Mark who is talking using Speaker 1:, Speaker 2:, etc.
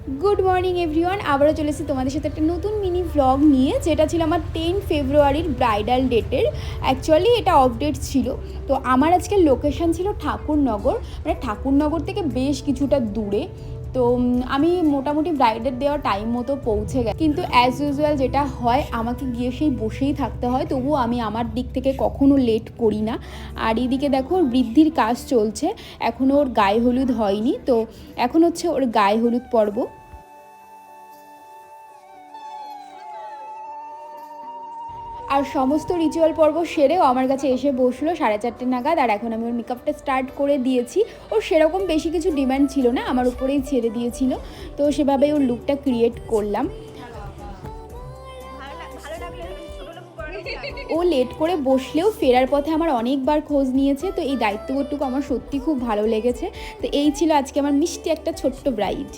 Speaker 1: Good morning everyone, আবারও চলে এসেছি তোমাদের সাথে একটা নতুন মিনি ভ্লগ নিয়ে, যেটা ছিল আমার 10 ফেব্রুয়ারির ব্রাইডাল ডেটের। অ্যাকচুয়ালি এটা আপডেট ছিল। তো আমার আজকের লোকেশান ছিল ঠাকুরনগর, মানে ঠাকুরনগর থেকে বেশ কিছুটা দূরে। তো আমি মোটামুটি ব্রাইডের দেওয়া টাইম মতো পৌঁছে গেছি, কিন্তু অ্যাজ ইউজুয়াল যেটা হয় আমাকে গিয়ে সেই বসেই থাকতে হয়, তবুও আমি আমার দিক থেকে কখনো লেট করি না। আর এইদিকে দেখো বৃদ্ধির কাজ চলছে, এখনও ওর গায়ে হলুদ হয়নি, তো এখন হচ্ছে ওর গায়ে হলুদ পর্ব। আর সমস্ত রিচুয়াল পর্ব সেরেও আমার কাছে এসে বসলো 4:30 নাগাদ, আর এখন আমি ওর মেকআপটা স্টার্ট করে দিয়েছি। ওর সেরকম বেশি কিছু ডিমান্ড ছিল না, আমার উপরেই ছেড়ে দিয়েছিল, তো সেভাবেই ওর লুকটা ক্রিয়েট করলাম। ও লেট করে বসলেও ফেরার পথে আমার অনেকবার খোঁজ নিয়েছে, তো এই দায়িত্ববোধটুকু আমার সত্যি খুব ভালো লেগেছে। তো এই ছিল আজকে আমার মিষ্টি একটা ছোট্ট ব্রাইড।